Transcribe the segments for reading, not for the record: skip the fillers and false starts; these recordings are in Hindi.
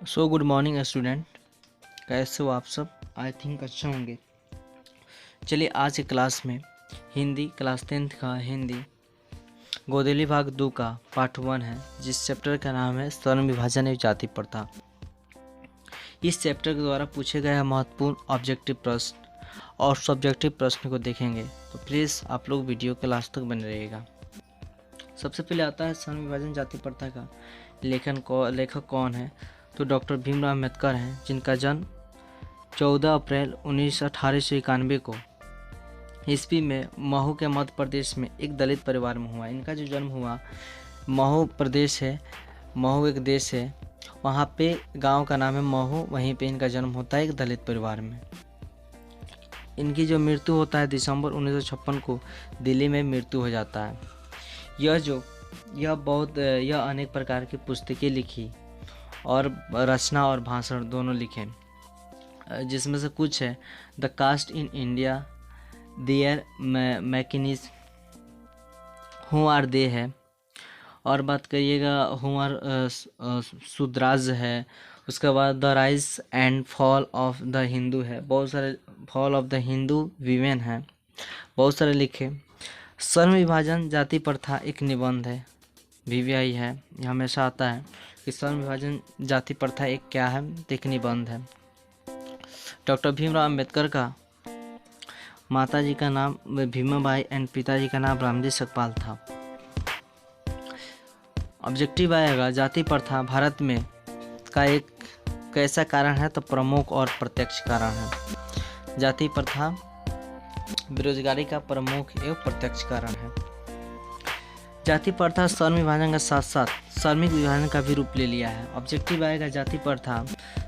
सो गुड मॉर्निंग स्टूडेंट, कैसे हो आप सब। आई थिंक अच्छे होंगे। चलिए आज की क्लास में हिंदी क्लास 10th का हिंदी गोदली भाग 2 का पार्ट 1 है, जिस चैप्टर का नाम है स्वर्ण विभाजन एवं जाति प्रथा। इस चैप्टर के द्वारा पूछे गए महत्वपूर्ण ऑब्जेक्टिव प्रश्न और सब्जेक्टिव प्रश्न को देखेंगे, तो प्लीज़ आप लोग वीडियो के लास्ट तक बने रहिएगा। सबसे पहले आता है स्वर्ण विभाजन जाति प्रथा का लेखक कौन है। तो डॉक्टर भीमराव अम्बेडकर हैं, जिनका जन्म 14 अप्रैल 1891 को ईस्वी में महू के मध्य प्रदेश में एक दलित परिवार में हुआ। इनका जो जन्म हुआ, महू प्रदेश है, महू एक देश है, वहाँ पे गांव का नाम है महू, वहीं पे इनका जन्म होता है एक दलित परिवार में। इनकी जो मृत्यु होता है दिसंबर 1956 को दिल्ली में मृत्यु हो जाता है। यह अनेक प्रकार की पुस्तकें लिखी और रचना और भाषण दोनों लिखे, जिसमें से कुछ है the caste in India, their mechanism, who are they है, और बात करिएगा हु आर सुद्राज है। उसके बाद the rise and fall of the Hindu है, बहुत सारे fall of the Hindu women है, बहुत सारे लिखे। स्वर्ण विभाजन जाति प्रथा एक निबंध है, VVI है, यह हमेशा आता है कि स्वर्ण विभाजन जाति प्रथा एक क्या है, एक निबंध है। डॉक्टर भीमराव अम्बेडकर का माताजी का नाम भीमाबाई एंड पिताजी का नाम रामजी सकपाल था। ऑब्जेक्टिव आएगा जाति प्रथा भारत में का एक कैसा कारण है, तो प्रमुख और प्रत्यक्ष कारण है। जाति प्रथा बेरोजगारी का प्रमुख एवं प्रत्यक्ष कारण है। जाति प्रथा स्वर्ण विभाजन के साथ साथ श्रमिक विभाजन का भी रूप ले लिया है। ऑब्जेक्टिव आएगा जाति प्रथा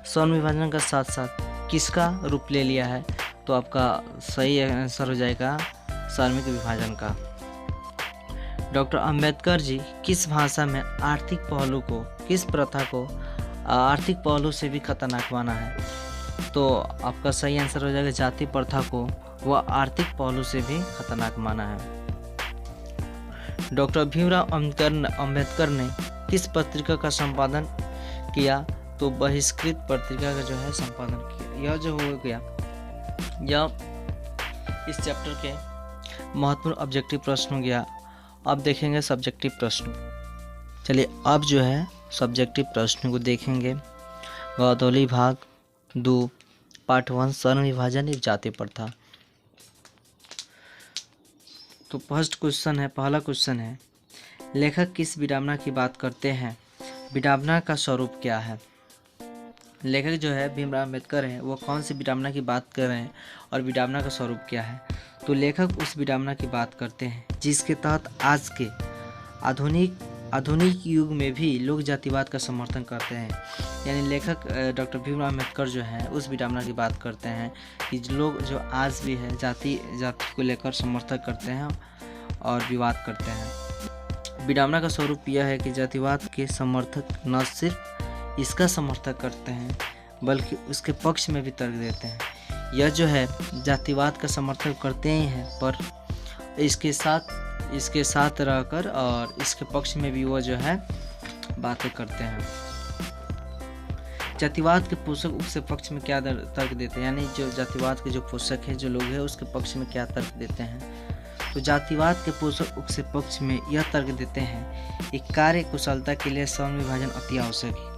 स्वर्ण विभाजन के साथ साथ किसका रूप ले लिया है, तो आपका सही आंसर हो जाएगा श्रमिक विभाजन का। डॉक्टर अंबेडकर जी किस भाषा में आर्थिक पहलू को, किस प्रथा को आर्थिक पहलू से भी खतरनाक माना है, तो आपका सही आंसर हो जाएगा जाति प्रथा को वह आर्थिक पहलू से भी खतरनाक माना है। डॉक्टर भीमराव अम्बेडकर ने किस पत्रिका का संपादन किया, तो बहिष्कृत पत्रिका का जो है संपादन किया। यह जो हो गया, यह इस चैप्टर के महत्वपूर्ण ऑब्जेक्टिव प्रश्न हो गया। अब देखेंगे सब्जेक्टिव प्रश्न। चलिए अब जो है सब्जेक्टिव प्रश्न को देखेंगे। गोदली भाग 2 पार्ट 1 स्वर्ण विभाजन एक जाति प्रथा। तो पहला क्वेश्चन है लेखक किस विडंबना की बात करते हैं, विडंबना का स्वरूप क्या है। लेखक जो है भीमराव अम्बेडकर है, वो कौन सी विडंबना की बात कर रहे हैं और विडंबना का स्वरूप क्या है। तो लेखक उस विडंबना की बात करते हैं जिसके तहत आज के आधुनिक युग में भी लोग जातिवाद का समर्थन करते हैं। यानी लेखक डॉक्टर भीमराव अम्बेडकर जो है उस विडंबना की बात करते हैं कि लोग जो आज भी है जाति को लेकर समर्थन करते हैं और विवाद करते हैं। विडंबना का स्वरूप यह है कि जातिवाद के समर्थक न सिर्फ इसका समर्थन करते हैं बल्कि उसके पक्ष में भी तर्क देते हैं। यह जो है जातिवाद का समर्थन करते ही हैं, पर इसके साथ रहकर और इसके पक्ष में भी वो जो है बातें करते हैं। जातिवाद के पोषक उसके पक्ष में क्या तर्क देते हैं, यानी जो जातिवाद के जो पोषक है, जो लोग हैं, उसके पक्ष में क्या तर्क देते हैं। तो जातिवाद के पोषक उसके पक्ष में यह तर्क देते हैं कि कार्य कुशलता के लिए स्वर्ण विभाजन अति आवश्यक है।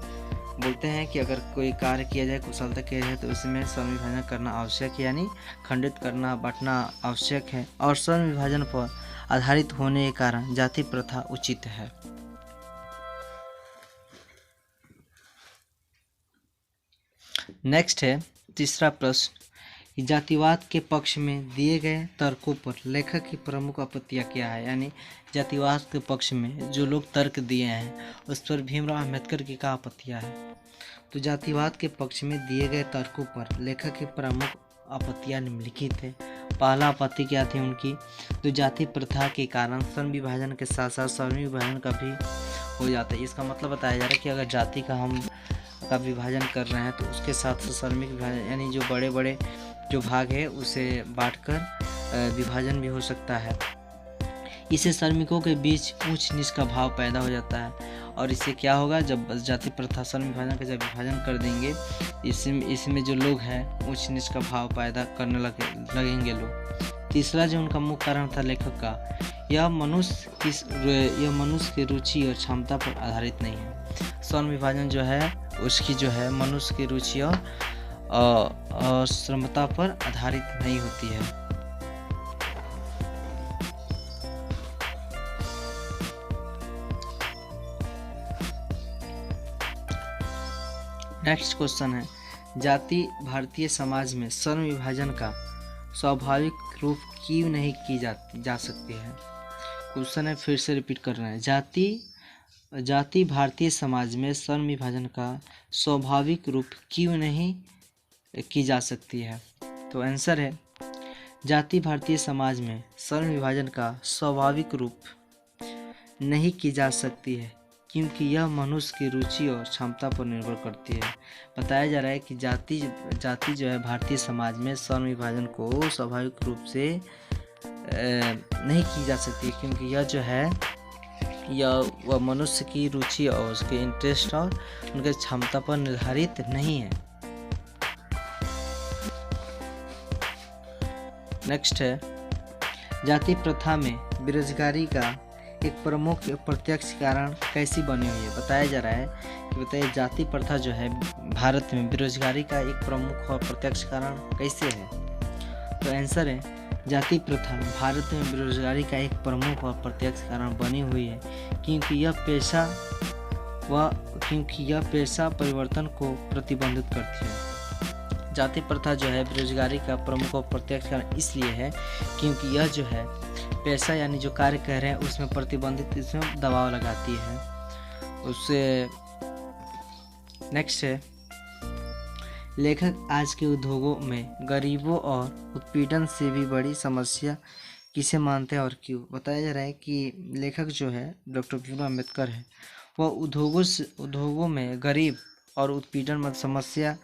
बोलते हैं कि अगर कोई कार्य किया जाए, कुशलता किया जाए, तो उसमें स्वर्ण विभाजन करना आवश्यक है, यानी खंडित करना, बांटना आवश्यक है, और स्वर्ण विभाजन पर आधारित होने के कारण जाति प्रथा उचित है। नेक्स्ट है तीसरा प्रश्न, जातिवाद के पक्ष में दिए गए तर्कों पर लेखक की प्रमुख आपत्तियां क्या है। यानी जातिवाद के पक्ष में जो लोग तर्क दिए हैं उस पर भीमराव अम्बेडकर की क्या आपत्तियां हैं। तो जातिवाद के पक्ष में दिए गए तर्कों पर लेखक की प्रमुख आपत्तियां निम्नलिखित है। पहला आपत्ति क्या थी उनकी, तो जाति प्रथा के कारण स्वर्ण विभाजन के साथ साथ श्रमिक विभाजन का भी हो जाता है। इसका मतलब बताया जा रहा है कि अगर जाति का विभाजन कर रहे हैं तो उसके साथ श्रमिक विभाजन, यानी जो बड़े बड़े जो भाग है उसे बांटकर विभाजन भी हो सकता है। इससे श्रमिकों के बीच ऊंच नीच का भाव पैदा हो जाता है और इससे क्या होगा, जब जाति प्रथा स्वर्ण विभाजन का जब विभाजन कर देंगे, इसमें जो लोग हैं ऊंच नीच का भाव पैदा करने लगेंगे लोग। तीसरा जो उनका मुख्य कारण था लेखक का, यह मनुष्य की रुचि और क्षमता पर आधारित नहीं है। स्वर्ण विभाजन जो है उसकी जो है मनुष्य की रुचि और क्षमता पर आधारित नहीं होती है। नेक्स्ट क्वेश्चन है, जाति भारतीय समाज में स्वर्ण विभाजन का स्वाभाविक रूप क्यों नहीं की जा सकती है। क्वेश्चन है, फिर से रिपीट करना है, जाति भारतीय समाज में स्वर्ण विभाजन का स्वाभाविक रूप क्यों नहीं की जा सकती है। तो आंसर है, जाति भारतीय समाज में स्वर्ण विभाजन का स्वाभाविक रूप नहीं की जा सकती है क्योंकि यह मनुष्य की रुचि और क्षमता पर निर्भर करती है। बताया जा रहा है कि जाति जो है भारतीय समाज में स्वर्ण विभाजन को स्वाभाविक रूप से नहीं की जा सकती क्योंकि यह जो है वह मनुष्य की रुचि और उसके इंटरेस्ट और उनके क्षमता पर निर्धारित नहीं है। नेक्स्ट है, जाति प्रथा में बेरोजगारी का एक प्रमुख प्रत्यक्ष कारण कैसी बनी हुई है। बताया जा रहा है कि बताइए जाति प्रथा जो है भारत में बेरोजगारी का एक प्रमुख और प्रत्यक्ष कारण कैसे है। तो आंसर है, जाति प्रथा भारत में बेरोजगारी का एक प्रमुख और प्रत्यक्ष कारण बनी हुई है क्योंकि यह पेशा परिवर्तन को प्रतिबंधित करती है। जाति प्रथा जो है बेरोजगारी का प्रमुख और प्रत्यक्ष कारण इसलिए है क्योंकि यह जो है पैसा यानी जो कार्य कर रहे हैं उसमें प्रतिबंधित, इसमें दबाव लगाती है उससे। नेक्स्ट है, लेखक आज के उद्योगों में गरीबों और उत्पीड़न से भी बड़ी समस्या किसे मानते हैं और क्यों। बताया जा रहा है कि लेखक जो है डॉक्टर भीमराव अम्बेडकर है, वह उद्योगों में गरीब और उत्पीड़न समस्या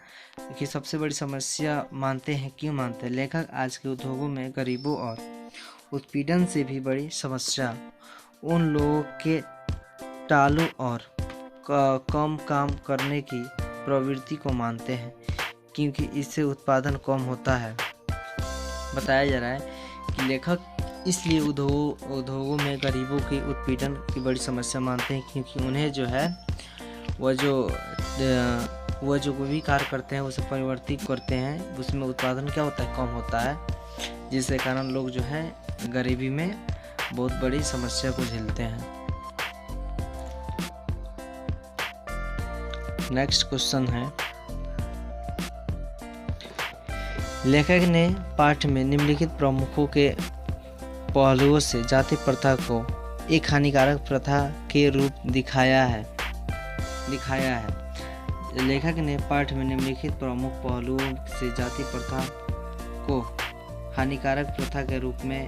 की सबसे बड़ी समस्या मानते हैं। क्यों मानते हैं। लेखक आज के उद्योगों में गरीबों और उत्पीड़न से भी बड़ी समस्या उन लोगों के टालू और कम काम करने की प्रवृत्ति को मानते हैं क्योंकि इससे उत्पादन कम होता है। बताया जा रहा है कि लेखक इसलिए उद्योगों में गरीबों की उत्पीड़न की बड़ी समस्या मानते हैं क्योंकि उन्हें जो है वह जो भी कार्य करते हैं उसे परिवर्तित करते हैं, उसमें उत्पादन क्या होता है, कम होता है, जिसके कारण लोग जो है गरीबी में बहुत बड़ी समस्या को झेलते हैं। नेक्स्ट क्वेश्चन है, लेखक ने पाठ में निम्नलिखित प्रमुखों के पहलुओं से जाति प्रथा को एक हानिकारक प्रथा के रूप दिखाया है। लेखक ने पाठ में निम्नलिखित प्रमुख पहलुओं से जाति प्रथा को हानिकारक प्रथा के रूप में